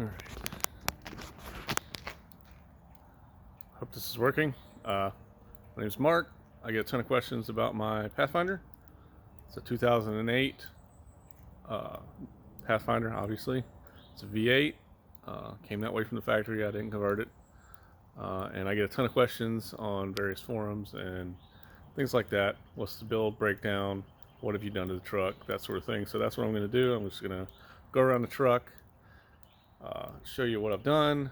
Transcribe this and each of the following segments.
Alright. Hope this is working. My name's Mark. I get a ton of questions about my Pathfinder. It's a 2008 Pathfinder, obviously. It's a V8. Came that way from the factory. I didn't convert it. And I get a ton of questions on various forums and things like that. What's the build breakdown? What have you done to the truck? That sort of thing. So that's what I'm going to do. I'm just going to go around the truck, show you what I've done,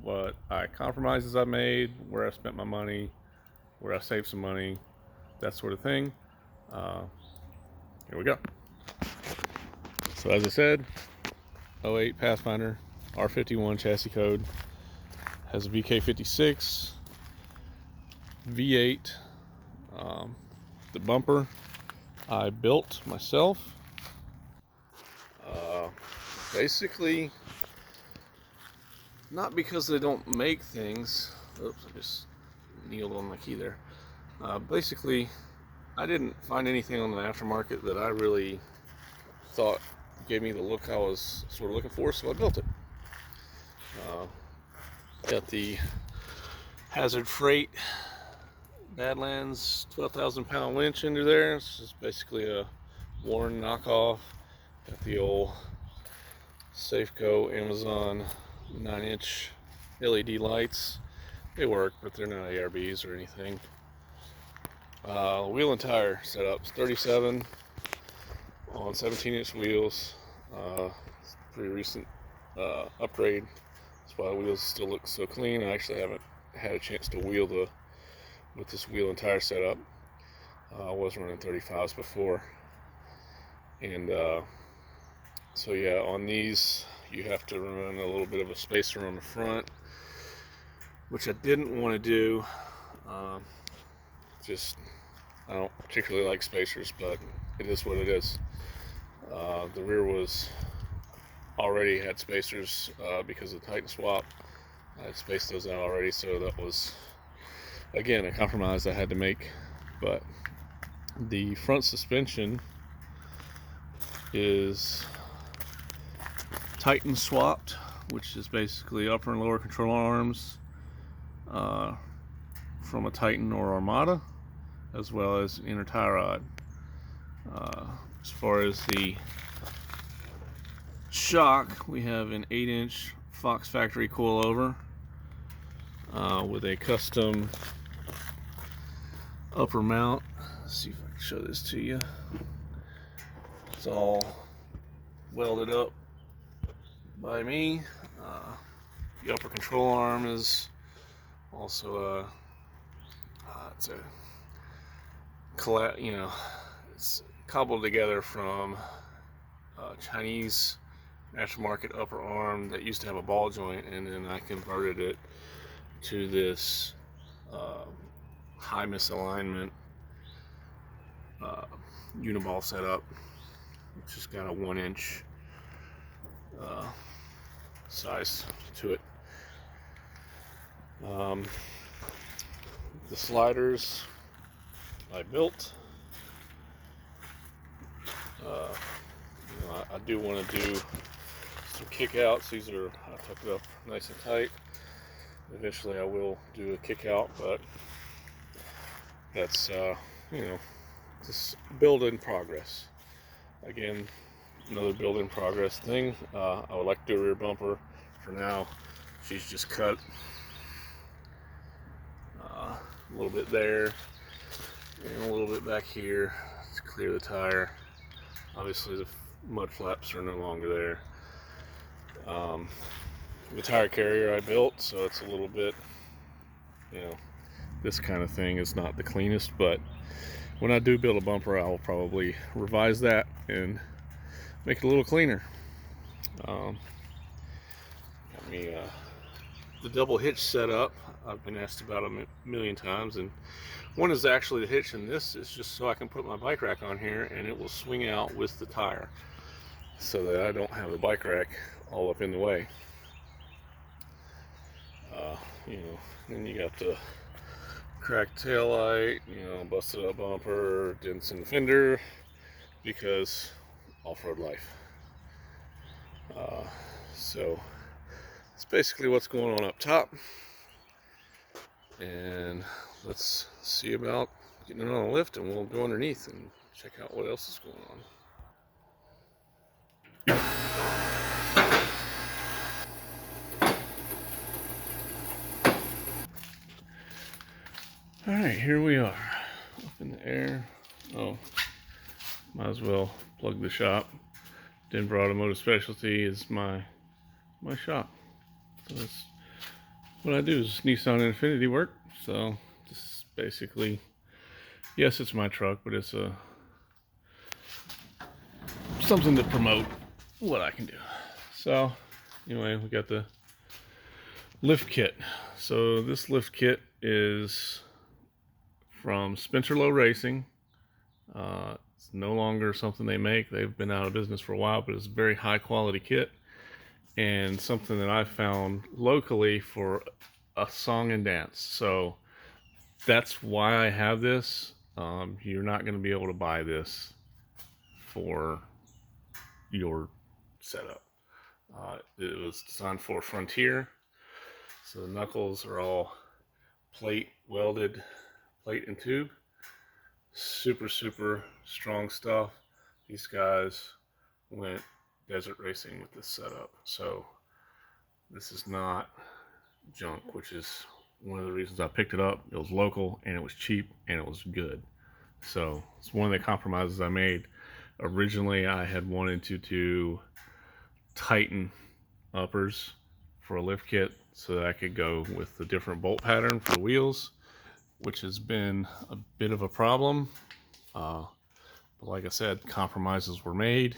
what compromises I made, where I spent my money, where I saved some money, that sort of thing. Here we go. So as I said, 08 Pathfinder, R51 chassis code, has a VK56, V8. The bumper I built myself. Basically, not because they don't make things. Oops, I just kneeled on my key there. Basically, I didn't find anything on the aftermarket that I really thought gave me the look I was sort of looking for, so I built it. Got the Hazard Freight Badlands 12,000 pound winch under there. This is basically a Warren knockoff. Got the old Safeco Amazon 9-inch LED lights. They work, but they're not ARBs or anything. Wheel and tire setups, 37 on 17-inch wheels. Pretty recent upgrade. That's why the wheels still look so clean. I actually haven't had a chance to wheel with this wheel and tire setup. I was running 35s before, and so yeah, on these you have to run a little bit of a spacer on the front, which I didn't want to do. I don't particularly like spacers, but it is what it is. The rear was already had spacers because of the Titan swap. I had spaced those out already, so that was, again, a compromise I had to make. But the front suspension is Titan swapped, which is basically upper and lower control arms from a Titan or Armada, as well as inner tie rod. As far as the shock, we have an 8-inch Fox factory coilover with a custom upper mount. Let's see if I can show this to you. It's all welded up by me. The upper control arm is also it's it's cobbled together from Chinese aftermarket upper arm that used to have a ball joint, and then I converted it to this high misalignment uniball setup, which has got a 1-inch size to it. The sliders I built. I do want to do some kick outs. These are, I tuck it up nice and tight. Eventually I will do a kick out, but that's just build in progress. Again, another build in progress thing. I would like to do a rear bumper. For now, she's just cut a little bit there and a little bit back here to clear the tire. Obviously the mud flaps are no longer there. The tire carrier I built, so it's a little bit, this kind of thing is not the cleanest, but when I do build a bumper, I'll probably revise that and make it a little cleaner. Got me the double hitch set up. I've been asked about a million times, and one is actually the hitch, and this is just so I can put my bike rack on here and it will swing out with the tire, so that I don't have the bike rack all up in the way. Then you got the cracked tail light, busted up bumper, dents in the fender, because off-road life. So that's basically what's going on up top, and let's see about getting it on a lift, and we'll go underneath and check out what else is going on. All right, here we are, up in the air. Oh, might as well plug the shop. Denver Automotive Specialty is my shop. So that's what I do, is Nissan Infiniti work. So this is basically, yes, it's my truck, but it's something to promote what I can do. So anyway, we got the lift kit. So this lift kit is from Spencer Low Racing. It's no longer something they make. They've been out of business for a while, but it's a very high quality kit, and something that I found locally for a song and dance. So that's why I have this. You're not going to be able to buy this for your setup. It was designed for Frontier. So the knuckles are all plate welded, plate and tube. Super strong stuff. These guys went desert racing with this setup. So this is not junk, which is one of the reasons I picked it up. It was local, and it was cheap, and it was good. So it's one of the compromises I made. Originally, I had wanted to do Titan uppers for a lift kit so that I could go with the different bolt pattern for the wheels, which has been a bit of a problem. But like I said, compromises were made,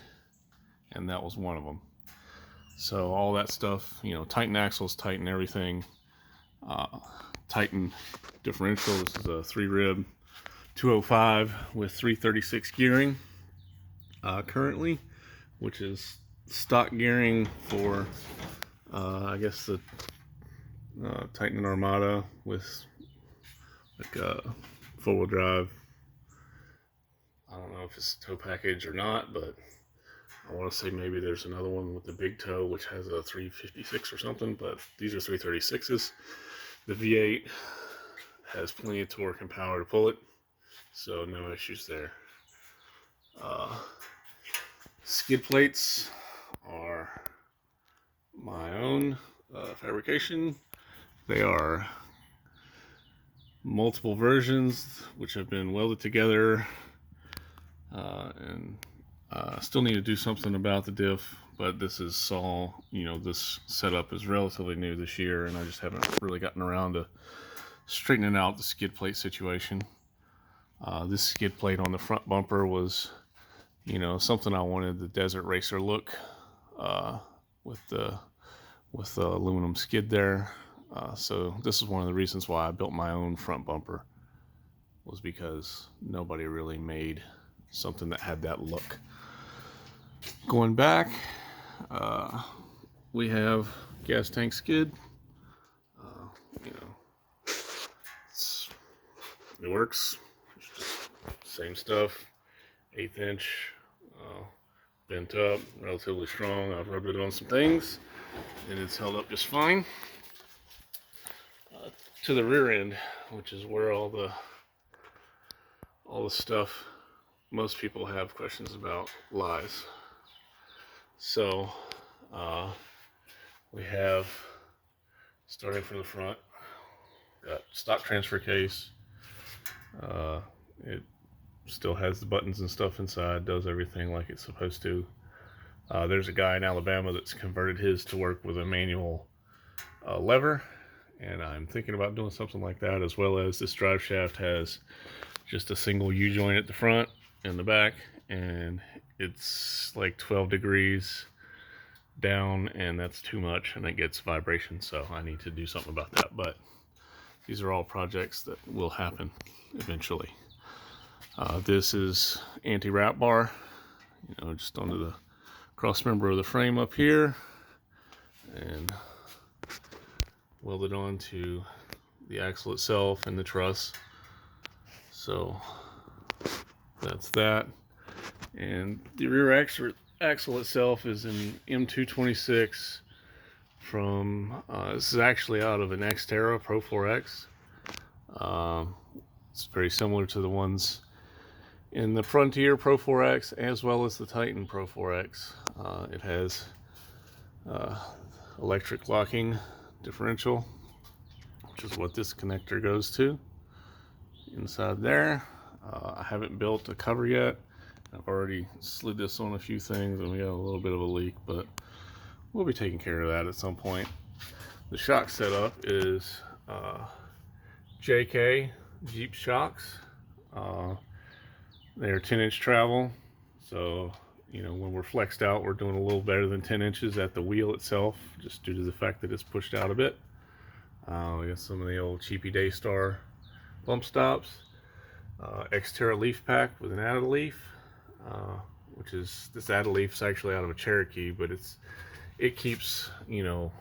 and that was one of them. So all that stuff, you know, Titan axles, Titan everything, Titan differential. This is a 3-rib 205 with 336 gearing currently, which is stock gearing for I guess the Titan and Armada with like a 4-wheel drive. I don't know if it's a tow package or not, but I want to say maybe there's another one with the big toe which has a 356 or something, but these are 336s. The V8 has plenty of torque and power to pull it, so no issues there. Skid plates are my own fabrication. They are multiple versions which have been welded together, and still need to do something about the diff, but this is all, you know, this setup is relatively new this year, and I just haven't really gotten around to straightening out the skid plate situation. This skid plate on the front bumper was, you know, something I wanted, the desert racer look, with the aluminum skid there. So this is one of the reasons why I built my own front bumper, was because nobody really made something that had that look. Going back, we have gas tank skid. You know, it works. It's just same stuff. 1/8 inch, bent up, relatively strong. I've rubbed it on some things, and it's held up just fine. To the rear end, which is where all the stuff most people have questions about lies. So we have, starting from the front, got stock transfer case. It still has the buttons and stuff inside, does everything like it's supposed to. There's a guy in Alabama that's converted his to work with a manual lever, and I'm thinking about doing something like that, as well as this drive shaft has just a single U-joint at the front and the back, and it's like 12 degrees down, and that's too much, and it gets vibration, so I need to do something about that. But these are all projects that will happen eventually. This is anti-wrap bar, you know, just onto the cross member of the frame up here, and welded onto the axle itself and the truss. So that's that. And the rear axle itself is in M226 from, this is actually out of an Xterra Pro 4X. It's very similar to the ones in the Frontier Pro 4X as well as the Titan Pro 4X. It has electric locking differential, which is what this connector goes to inside there. I haven't built a cover yet. I've already slid this on a few things and we got a little bit of a leak, but we'll be taking care of that at some point. The shock setup is JK Jeep shocks. They're 10-inch travel, so you know, when we're flexed out, we're doing a little better than 10 inches at the wheel itself, just due to the fact that it's pushed out a bit. We got some of the old cheapy Daystar bump stops. Xterra leaf pack with an added leaf, which is, this added leaf's actually out of a Cherokee, but it keeps, you know,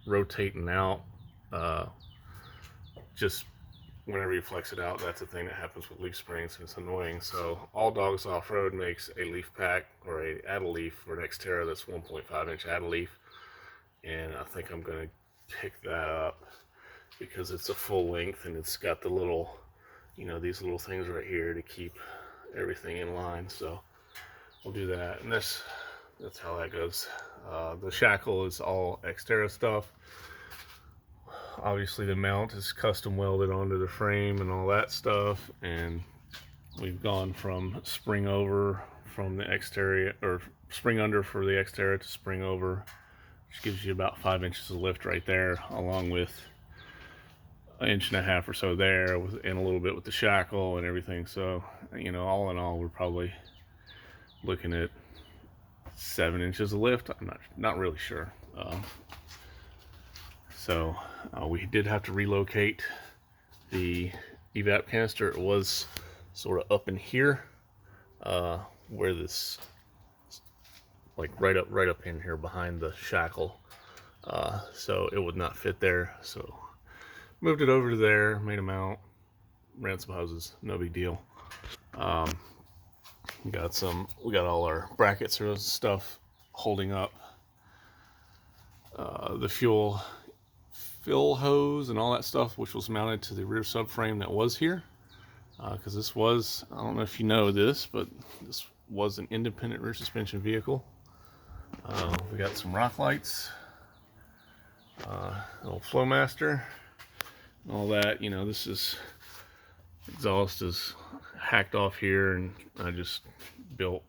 rotating out just whenever you flex it out. That's the thing that happens with leaf springs, and it's annoying. So All Dogs Off-Road makes a leaf pack or a added leaf for an Xterra that's 1.5-inch added leaf, and I think I'm going to pick that up because it's a full length and it's got the little, you know, these little things right here to keep everything in line. So we'll do that, and that's how that goes. The shackle is all Xterra stuff. Obviously the mount is custom welded onto the frame and all that stuff, and we've gone from spring over from the Xterra, or spring under for the Xterra, to spring over, which gives you about 5 inches of lift right there, along with an inch and a half or so there, and a little bit with the shackle and everything. So, you know, all in all, we're probably looking at 7 inches of lift. I'm not really sure. So we did have to relocate the evap canister. It was sort of up in here, where this, like right up in here behind the shackle. So it would not fit there. So moved it over to there, made a mount, ran some hoses, no big deal. We got all our brackets or stuff holding up the fuel fill hose and all that stuff, which was mounted to the rear subframe that was here, because this was, I don't know if you know this, but this was an independent rear suspension vehicle. We got some rock lights, little Flowmaster, and all that. You know, this is, exhaust is hacked off here, and I just built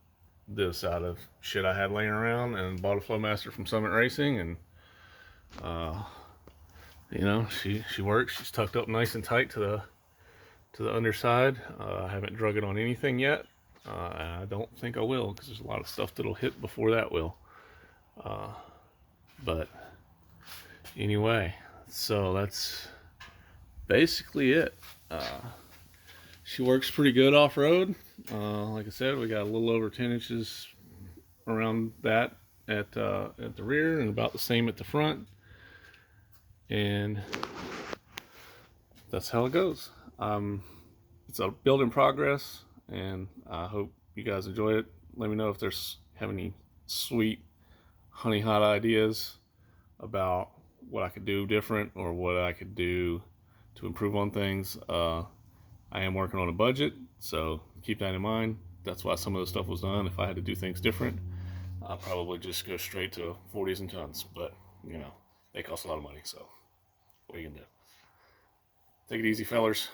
this out of shit I had laying around, and bought a Flowmaster from Summit Racing, and you know, she works. She's tucked up nice and tight to the underside. I haven't drug it on anything yet, and I don't think I will, because there's a lot of stuff that'll hit before that will. But anyway, so that's basically it. She works pretty good off-road. Like I said, we got a little over 10 inches around that at the rear, and about the same at the front. And that's how it goes. It's a build in progress, and I hope you guys enjoy it. Let me know if have any sweet honey hot ideas about what I could do different, or what I could do to improve on things. I am working on a budget, so keep that in mind. That's why some of the stuff was done. If I had to do things different, I'll probably just go straight to 40s and tons, but you know, they cost a lot of money, so what are you gonna do? Take it easy, fellers.